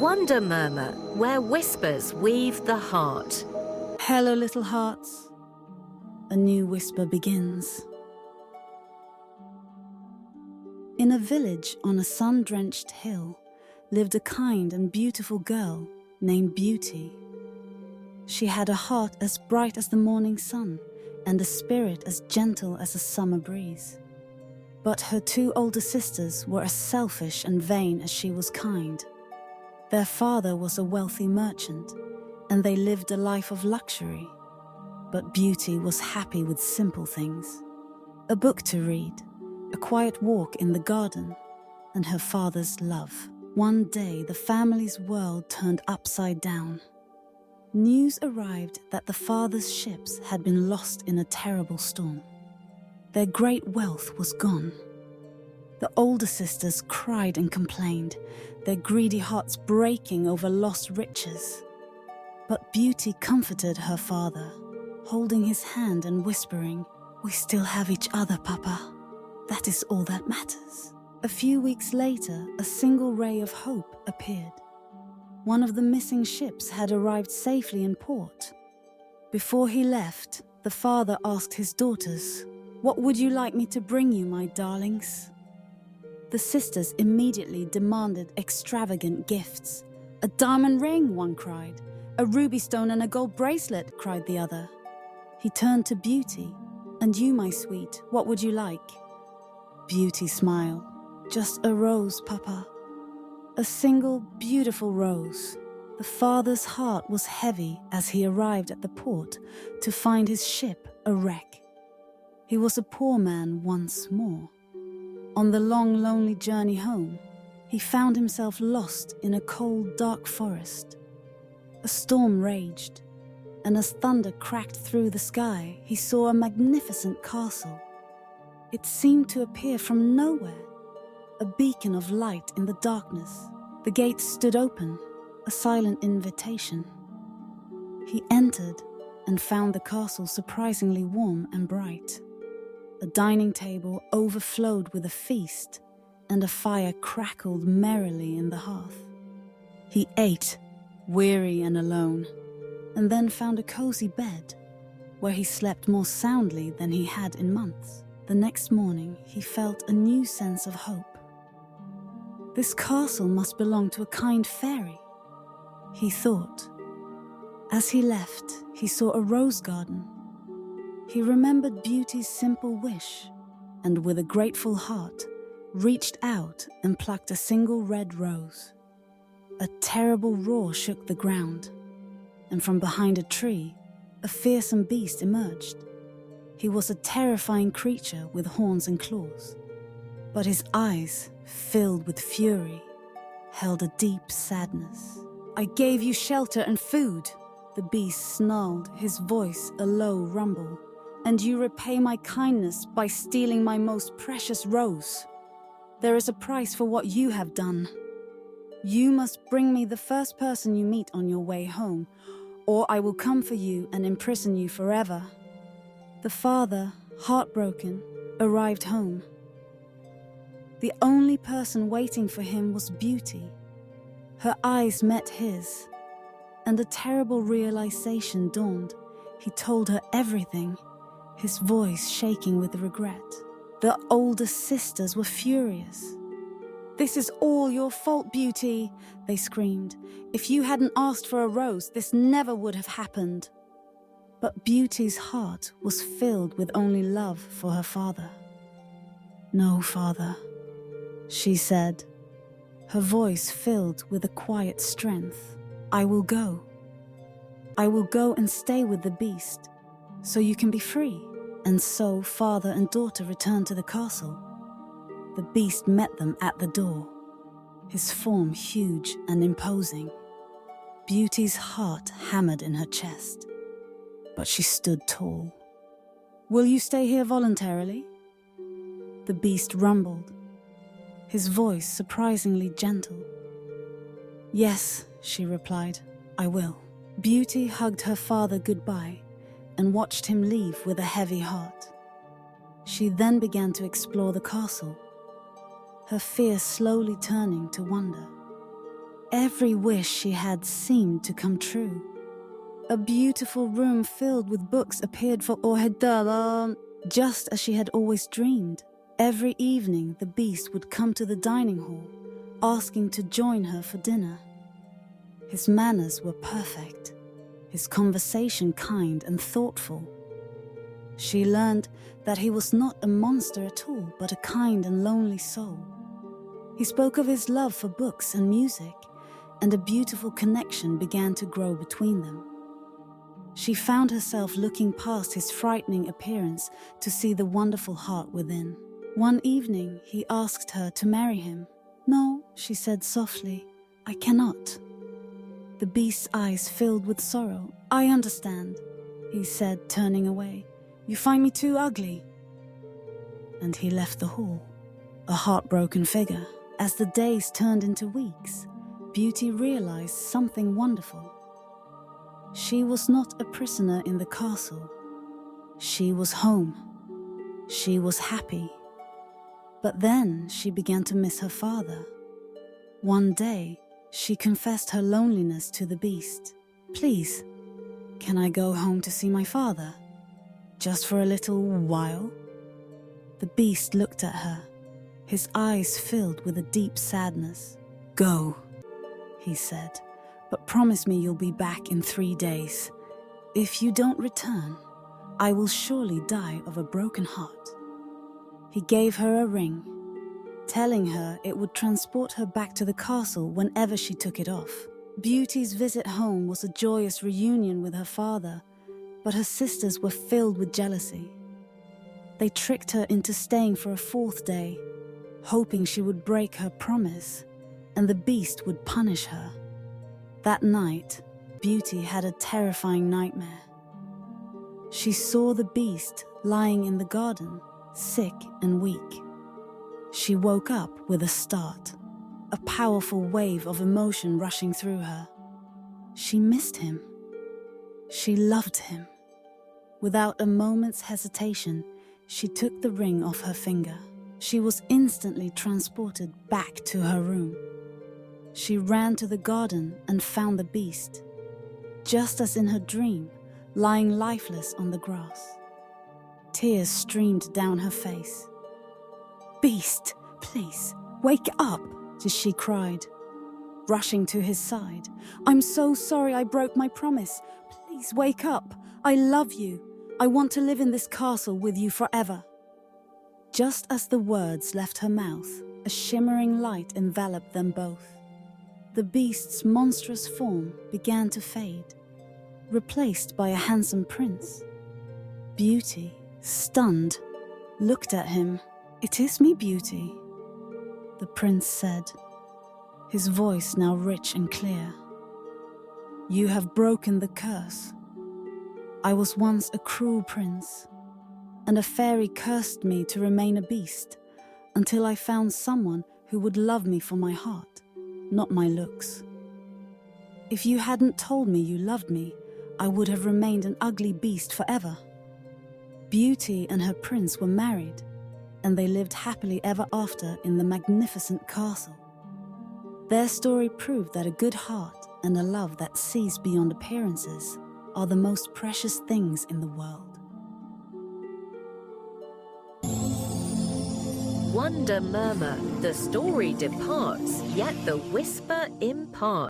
wonder murmur where whispers weave the heart. Hello, little hearts. A new whisper begins. In a village on a sun-drenched hill lived a kind and beautiful girl named Beauty. She had a heart as bright as the morning sun and a spirit as gentle as a summer breeze. But her two older sisters were as selfish and vain as she was kind. Their father was a wealthy merchant, and they lived a life of luxury. But Beauty was happy with simple things: a book to read, a quiet walk in the garden, and her father's love. One day, the family's world turned upside down. News arrived that the father's ships had been lost in a terrible storm. Their great wealth was gone. The older sisters cried and complained, their greedy hearts breaking over lost riches. But Beauty comforted her father, holding his hand and whispering, "We still have each other, Papa. That is all that matters." A few weeks later, a single ray of hope appeared. One of the missing ships had arrived safely in port. Before he left, the father asked his daughters, "What would you like me to bring you, my darlings?" The sisters immediately demanded extravagant gifts. "A diamond ring," one cried. "A ruby stone and a gold bracelet," cried the other. He turned to Beauty. "And you, my sweet, what would you like?" Beauty smiled. "Just a rose, Papa." A single, beautiful rose. The father's heart was heavy as he arrived at the port to find his ship a wreck. He was a poor man once more. On the long, lonely journey home, he found himself lost in a cold, dark forest. A storm raged, and as thunder cracked through the sky, he saw a magnificent castle. It seemed to appear from nowhere, a beacon of light in the darkness. The gates stood open, a silent invitation. He entered and found the castle surprisingly warm and bright. A dining table overflowed with a feast, and a fire crackled merrily in the hearth. He ate, weary and alone, and then found a cozy bed, where he slept more soundly than he had in months. The next morning, he felt a new sense of hope. This castle must belong to a kind fairy, he thought. As he left, he saw a rose garden. He remembered Beauty's simple wish, and with a grateful heart, reached out and plucked a single red rose. A terrible roar shook the ground, and from behind a tree, a fearsome beast emerged. He was a terrifying creature with horns and claws, but his eyes, filled with fury, held a deep sadness. "I gave you shelter and food," the beast snarled, his voice a low rumble. "And you repay my kindness by stealing my most precious rose. There is a price for what you have done. You must bring me the first person you meet on your way home, or I will come for you and imprison you forever." The father, heartbroken, arrived home. The only person waiting for him was Beauty. Her eyes met his, and a terrible realization dawned. He told her everything, his voice shaking with regret. The older sisters were furious. "This is all your fault, Beauty," they screamed. "If you hadn't asked for a rose, this never would have happened." But Beauty's heart was filled with only love for her father. "No, father," she said, her voice filled with a quiet strength. "I will go. I will go and stay with the beast, so you can be free." And so father and daughter returned to the castle. The beast met them at the door, his form huge and imposing. Beauty's heart hammered in her chest, but she stood tall. "Will you stay here voluntarily?" The beast rumbled, his voice surprisingly gentle. "Yes," she replied, "I will." Beauty hugged her father goodbye and watched him leave with a heavy heart. She then began to explore the castle, her fear slowly turning to wonder. Every wish she had seemed to come true. A beautiful room filled with books appeared for Ohedala, just as she had always dreamed. Every evening, the beast would come to the dining hall, asking to join her for dinner. His manners were perfect, his conversation kind and thoughtful. She learned that he was not a monster at all, but a kind and lonely soul. He spoke of his love for books and music, and a beautiful connection began to grow between them. She found herself looking past his frightening appearance to see the wonderful heart within. One evening, he asked her to marry him. "No," she said softly, "I cannot." The beast's eyes filled with sorrow. "I understand," he said, turning away. "You find me too ugly." And he left the hall, a heartbroken figure. As the days turned into weeks, Beauty realized something wonderful. She was not a prisoner in the castle. She was home. She was happy. But then she began to miss her father. One day, she confessed her loneliness to the beast. "Please, can I go home to see my father? Just for a little while?" The beast looked at her, his eyes filled with a deep sadness. "Go," he said, "but promise me you'll be back in 3 days. If you don't return, I will surely die of a broken heart." He gave her a ring, telling her it would transport her back to the castle whenever she took it off. Beauty's visit home was a joyous reunion with her father, but her sisters were filled with jealousy. They tricked her into staying for a 4th day, hoping she would break her promise, and the beast would punish her. That night, Beauty had a terrifying nightmare. She saw the beast lying in the garden, sick and weak. She woke up with a start, a powerful wave of emotion rushing through her. She missed him. She loved him. Without a moment's hesitation, she took the ring off her finger. She was instantly transported back to her room. She ran to the garden and found the beast, just as in her dream, lying lifeless on the grass. Tears streamed down her face. "Beast, please, wake up," she cried, rushing to his side. "I'm so sorry I broke my promise. Please wake up. I love you. I want to live in this castle with you forever." Just as the words left her mouth, a shimmering light enveloped them both. The beast's monstrous form began to fade, replaced by a handsome prince. Beauty, stunned, looked at him. "It is me, Beauty," the prince said, his voice now rich and clear. "You have broken the curse. I was once a cruel prince, and a fairy cursed me to remain a beast until I found someone who would love me for my heart, not my looks. If you hadn't told me you loved me, I would have remained an ugly beast forever." Beauty and her prince were married, and they lived happily ever after in the magnificent castle. Their story proved that a good heart and a love that sees beyond appearances are the most precious things in the world. Wonder murmur, the story departs, yet the whisper imparts.